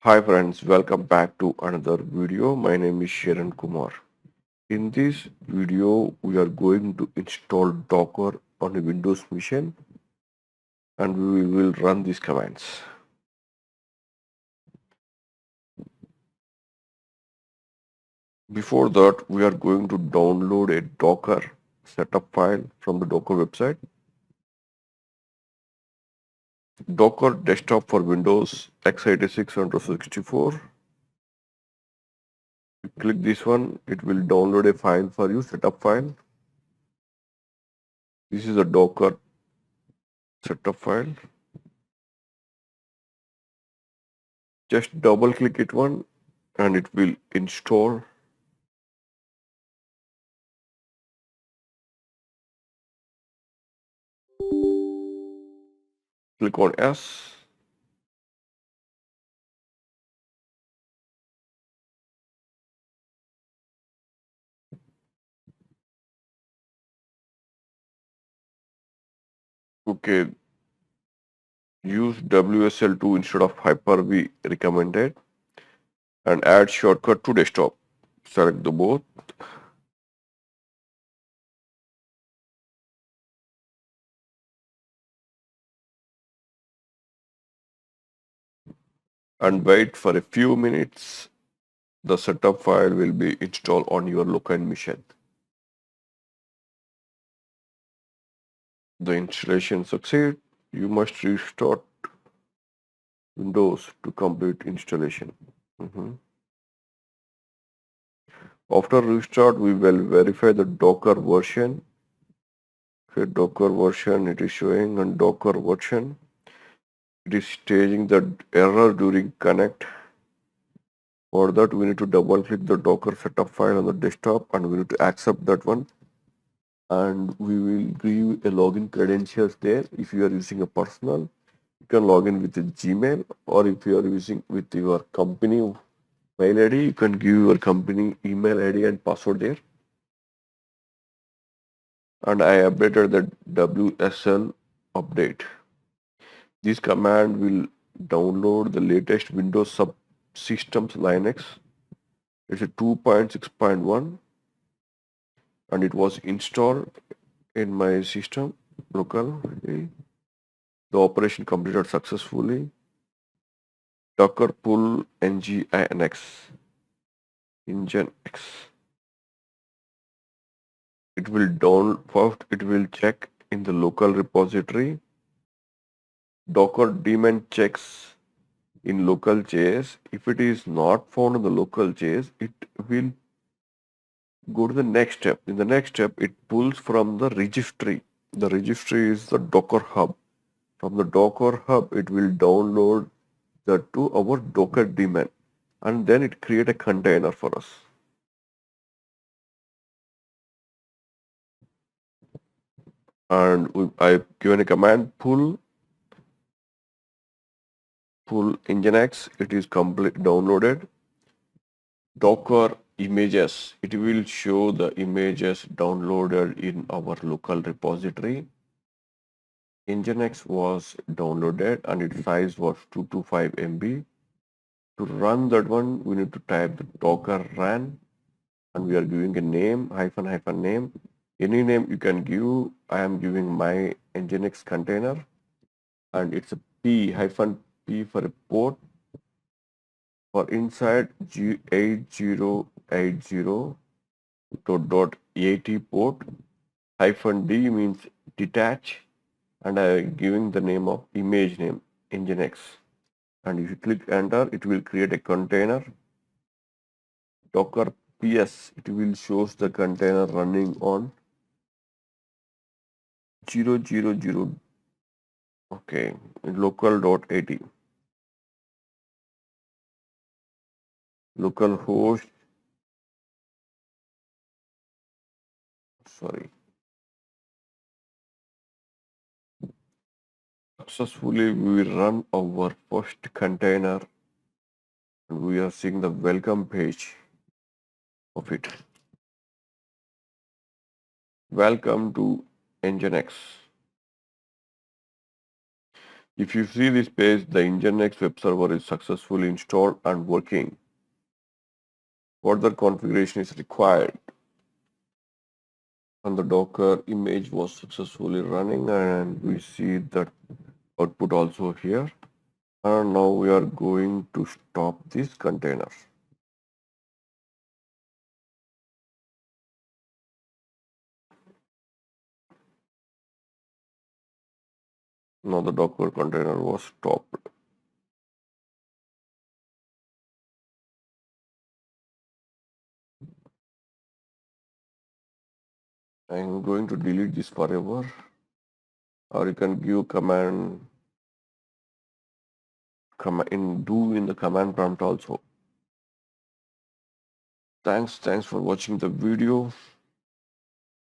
Hi friends, welcome back to another video. My name is Sharon Kumar. In this video, we are going to install Docker on a Windows machine and we will run these commands. Before that, we are going to download a Docker setup file from the Docker website. Docker desktop for Windows x86-64. Click this one, it will download a file for you, setup file. This is a Docker setup file. Just double click it one and it will install. Click on S. Okay, use WSL2 instead of Hyper-V recommended and add shortcut to desktop. Select the both and wait for a few minutes. The setup file will be installed on your local machine. The installation succeed. You must restart Windows to complete installation. After restart, we will verify the Docker version. Okay, Docker version it is showing on Docker version. It is staging the error during connect. For that, we need to double click the Docker setup file on the desktop and we need to accept that one. And we will give a login credentials there. If you are using a personal, you can log in with a Gmail, or if you are using with your company mail ID, you can give your company email ID and password there. And I updated the WSL update. This command will download the latest Windows subsystems Linux. It's a 2.6.1 and it was installed in my system locally. The operation completed successfully. Docker pull NGINX. NGINX. It will down first. It will check in the local repository. Docker daemon checks in local JS. If it is not found in the local JS, it will go to the next step. In the next step, it pulls from the registry. The registry is the Docker hub. From the Docker hub, it will download that to our Docker daemon, and then it create a container for us. And I've given a command pull nginx. It is complete downloaded. Docker images. It will show the images downloaded in our local repository. Nginx was downloaded and its size was 225 MB. To run that one, we need to type the docker run and we are giving a name, hyphen name. Any name you can give. I am giving my Nginx container and it's a P hyphen P for a port. For inside G8080.80 port. Hyphen D means detach and I am giving the name of image name Nginx. And if you click enter, it will create a container. Docker PS, it will shows the container running on 000. Okay, local.80. Localhost, sorry. Successfully, we run our first container and we are seeing the welcome page of it. Welcome to Nginx. If you see this page, the NGINX web server is successfully installed and working. Further configuration is required. And the Docker image was successfully running, and we see that output also here. And now we are going to stop this container. Now the Docker container was stopped. I'm going to delete this forever, or you can give in the command prompt also. Thanks for watching the video.